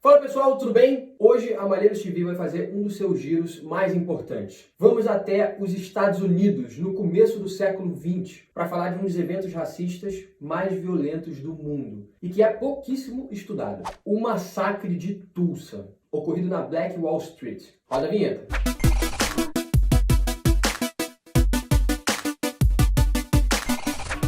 Fala pessoal, tudo bem? Hoje a Malheiros TV vai fazer um dos seus giros mais importantes. Vamos até os Estados Unidos, no começo do século XX, para falar de um dos eventos racistas mais violentos do mundo e que é pouquíssimo estudado. O massacre de Tulsa, ocorrido na Black Wall Street. Roda a vinheta.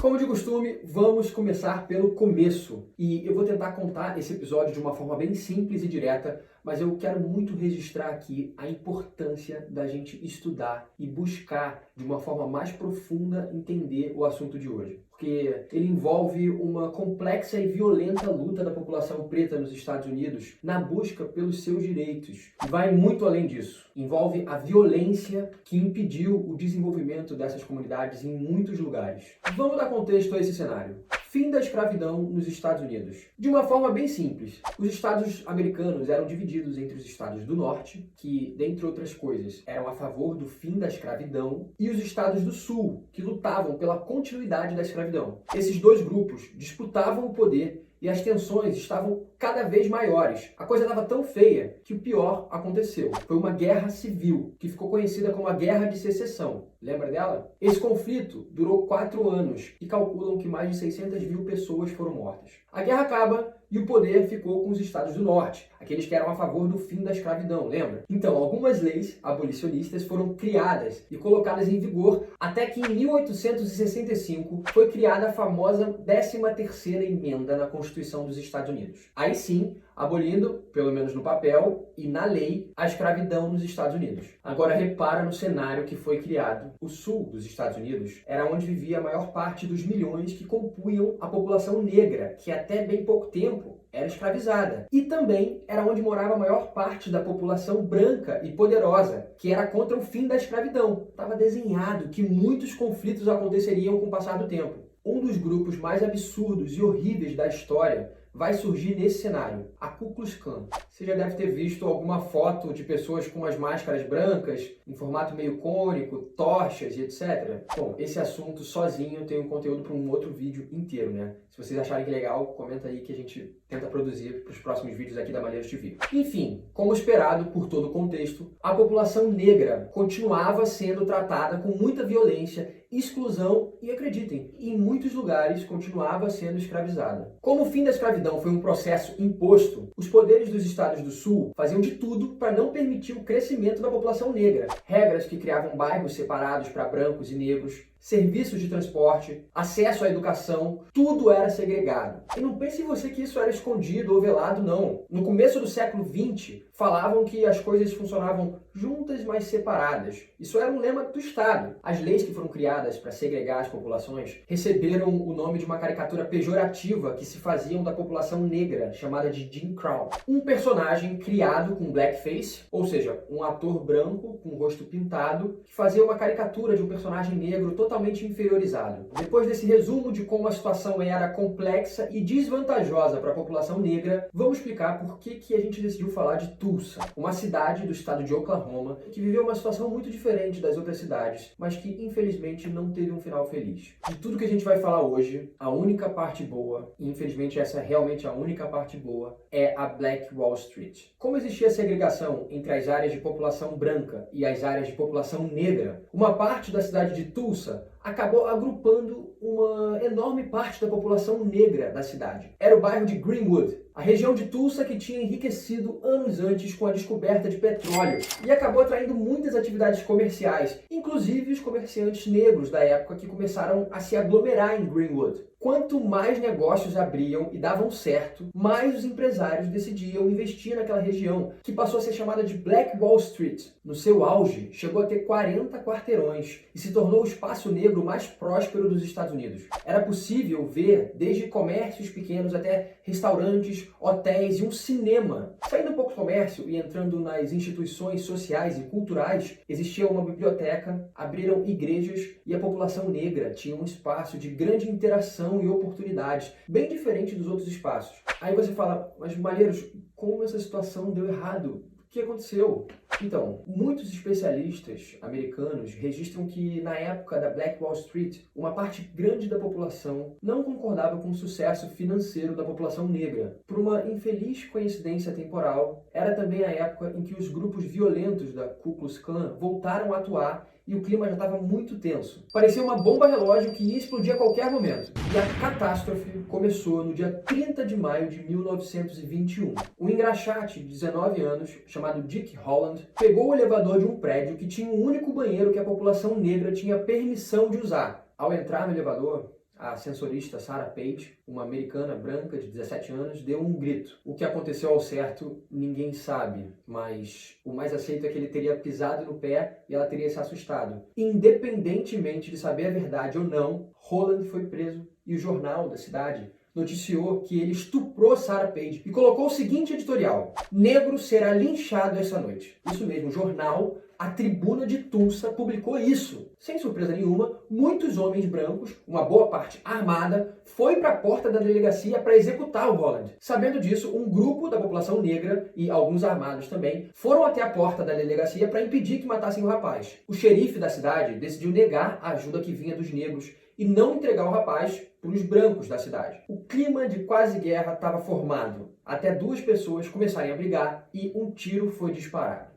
Como de costume, vamos começar pelo começo. E eu vou tentar contar esse episódio de uma forma bem simples e direta, mas eu quero muito registrar aqui a importância da gente estudar e buscar de uma forma mais profunda entender o assunto de hoje. Porque ele envolve uma complexa e violenta luta da população preta nos Estados Unidos na busca pelos seus direitos. E vai muito além disso. Envolve a violência que impediu o desenvolvimento dessas comunidades em muitos lugares. Vamos dar contexto a esse cenário. Fim da escravidão nos Estados Unidos. De uma forma bem simples, os estados americanos eram divididos entre os estados do norte, que, dentre outras coisas, eram a favor do fim da escravidão, e os estados do sul, que lutavam pela continuidade da escravidão. Esses dois grupos disputavam o poder e as tensões estavam cada vez maiores. A coisa estava tão feia que o pior aconteceu. Foi uma guerra civil, que ficou conhecida como a Guerra de Secessão. Lembra dela? Esse conflito durou 4 anos e calculam que mais de 600 mil pessoas foram mortas. A guerra acaba e o poder ficou com os estados do norte, aqueles que eram a favor do fim da escravidão, lembra? Então, algumas leis abolicionistas foram criadas e colocadas em vigor até que em 1865 foi criada a famosa 13ª emenda na Constituição dos Estados Unidos. Aí sim, abolindo, pelo menos no papel e na lei, a escravidão nos Estados Unidos. Agora repara no cenário que foi criado. O sul dos Estados Unidos era onde vivia a maior parte dos milhões que compunham a população negra, que até bem pouco tempo era escravizada. E também era onde morava a maior parte da população branca e poderosa, que era contra o fim da escravidão. Estava desenhado que muitos conflitos aconteceriam com o passar do tempo. Um dos grupos mais absurdos e horríveis da história vai surgir nesse cenário, a Ku Klux Klan. Você já deve ter visto alguma foto de pessoas com umas máscaras brancas, em formato meio cônico, tochas e etc. Bom, esse assunto sozinho tem um conteúdo para um outro vídeo inteiro, né? Se vocês acharem que legal, comenta aí que a gente tenta produzir para os próximos vídeos aqui da Malheiros TV. Enfim, como esperado por todo o contexto, a população negra continuava sendo tratada com muita violência, exclusão e, acreditem, em muitos lugares continuava sendo escravizada. Como o fim da escravidão foi um processo imposto, os poderes dos estados do sul faziam de tudo para não permitir o crescimento da população negra. Regras que criavam bairros separados para brancos e negros, serviços de transporte, acesso à educação, tudo era segregado. E não pense você que isso era escondido ou velado, não. No começo do século XX, falavam que as coisas funcionavam juntas, mas separadas. Isso era um lema do Estado. As leis que foram criadas para segregar as populações receberam o nome de uma caricatura pejorativa que se faziam da população negra, chamada de Jim Crow. Um personagem criado com blackface, ou seja, um ator branco com o rosto pintado, que fazia uma caricatura de um personagem negro totalmente inferiorizado. Depois desse resumo de como a situação era complexa e desvantajosa para a população negra, vamos explicar por que a gente decidiu falar de Tulsa, uma cidade do estado de Oklahoma que viveu uma situação muito diferente das outras cidades, mas que infelizmente não teve um final feliz. De tudo que a gente vai falar hoje, a única parte boa, e infelizmente essa é realmente a única parte boa, é a Black Wall Street. Como existia segregação entre as áreas de população branca e as áreas de população negra, uma parte da cidade de Tulsa acabou agrupando uma enorme parte da população negra da cidade. Era o bairro de Greenwood, a região de Tulsa que tinha enriquecido anos antes com a descoberta de petróleo e acabou atraindo muitas atividades comerciais, inclusive os comerciantes negros da época que começaram a se aglomerar em Greenwood. Quanto mais negócios abriam e davam certo, mais os empresários decidiam investir naquela região, que passou a ser chamada de Black Wall Street. No seu auge, chegou a ter 40 quarteirões e se tornou o espaço negro mais próspero dos Estados Unidos. Era possível ver desde comércios pequenos até restaurantes, hotéis e um cinema. Saindo um pouco do comércio e entrando nas instituições sociais e culturais, existia uma biblioteca, abriram igrejas e a população negra tinha um espaço de grande interação e oportunidades, bem diferente dos outros espaços. Aí você fala, mas Malheiros, como essa situação deu errado? O que aconteceu? Então, muitos especialistas americanos registram que na época da Black Wall Street, uma parte grande da população não concordava com o sucesso financeiro da população negra. Por uma infeliz coincidência temporal, era também a época em que os grupos violentos da Ku Klux Klan voltaram a atuar e o clima já estava muito tenso. Parecia uma bomba relógio que ia explodir a qualquer momento. E a catástrofe começou no dia 30 de maio de 1921. Um engraxate de 19 anos, chamado Dick Holland, pegou o elevador de um prédio que tinha um único banheiro que a população negra tinha permissão de usar. Ao entrar no elevador, a ascensorista Sarah Page, uma americana branca de 17 anos, deu um grito. O que aconteceu ao certo, ninguém sabe, mas o mais aceito é que ele teria pisado no pé e ela teria se assustado. Independentemente de saber a verdade ou não, Holland foi preso e o jornal da cidade noticiou que ele estuprou Sarah Page e colocou o seguinte editorial: negro será linchado esta noite. Isso mesmo, o jornal A Tribuna de Tulsa publicou isso. Sem surpresa nenhuma, muitos homens brancos, uma boa parte armada, foi para a porta da delegacia para executar o Holland. Sabendo disso, um grupo da população negra e alguns armados também foram até a porta da delegacia para impedir que matassem o rapaz. O xerife da cidade decidiu negar a ajuda que vinha dos negros e não entregar o rapaz para os brancos da cidade. O clima de quase guerra estava formado, até duas pessoas começarem a brigar e um tiro foi disparado.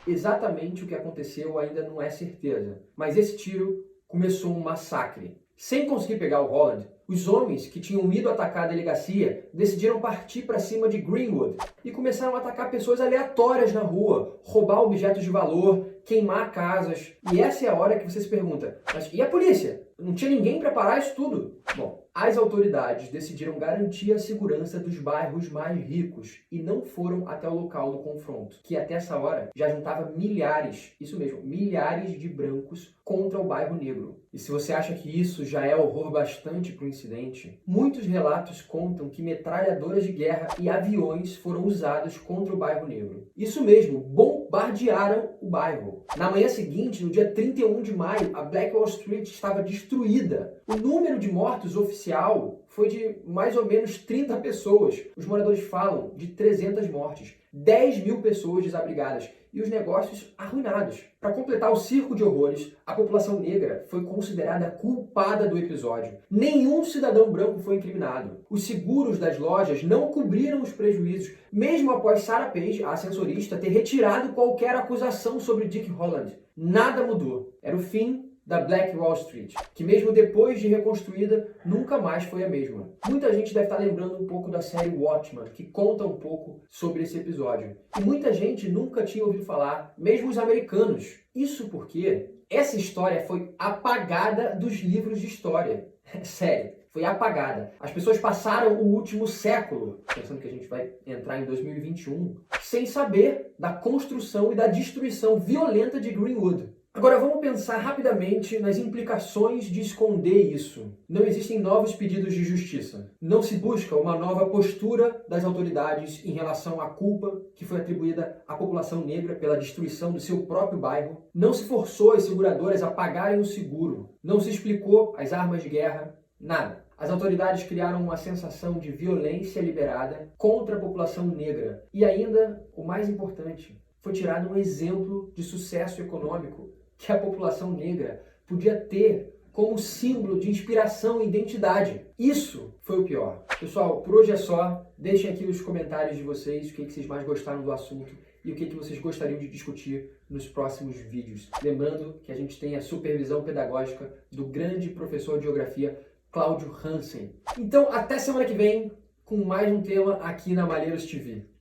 Exatamente o que aconteceu ainda não é certeza, mas esse tiro começou um massacre. Sem conseguir pegar o Holland, os homens que tinham ido atacar a delegacia decidiram partir para cima de Greenwood e começaram a atacar pessoas aleatórias na rua, roubar objetos de valor, queimar casas. E essa é a hora que você se pergunta, mas e a polícia? Não tinha ninguém para parar isso tudo? Bom, as autoridades decidiram garantir a segurança dos bairros mais ricos e não foram até o local do confronto, que até essa hora já juntava milhares, isso mesmo, milhares de brancos contra o bairro negro. E se você acha que isso já é horror bastante para o incidente, muitos relatos contam que metralhadoras de guerra e aviões foram usados contra o bairro negro. Isso mesmo, bombardearam o bairro. Na manhã seguinte, no dia 31 de maio, a Black Wall Street estava destruída. O número de mortos oficial foi de mais ou menos 30 pessoas. Os moradores falam de 300 mortes, 10 mil pessoas desabrigadas e os negócios arruinados. Para completar o circo de horrores, a população negra foi considerada culpada do episódio. Nenhum cidadão branco foi incriminado. Os seguros das lojas não cobriram os prejuízos, mesmo após Sarah Page, a ascensorista, ter retirado qualquer acusação sobre Dick Holland. Nada mudou. Era o fim da Black Wall Street, que mesmo depois de reconstruída, nunca mais foi a mesma. Muita gente deve estar lembrando um pouco da série Watchmen, que conta um pouco sobre esse episódio. E muita gente nunca tinha ouvido falar, mesmo os americanos. Isso porque essa história foi apagada dos livros de história. Sério, foi apagada. As pessoas passaram o último século, pensando que a gente vai entrar em 2021, sem saber da construção e da destruição violenta de Greenwood. Agora vamos pensar rapidamente nas implicações de esconder isso. Não existem novos pedidos de justiça. Não se busca uma nova postura das autoridades em relação à culpa que foi atribuída à população negra pela destruição do seu próprio bairro. Não se forçou as seguradoras a pagarem o seguro. Não se explicou as armas de guerra. Nada. As autoridades criaram uma sensação de violência liberada contra a população negra. E ainda, o mais importante, foi tirado um exemplo de sucesso econômico que a população negra podia ter como símbolo de inspiração e identidade. Isso foi o pior. Pessoal, por hoje é só. Deixem aqui nos comentários de vocês o que vocês mais gostaram do assunto e o que vocês gostariam de discutir nos próximos vídeos. Lembrando que a gente tem a supervisão pedagógica do grande professor de geografia, Cláudio Hansen. Então, até semana que vem com mais um tema aqui na Malheiros TV.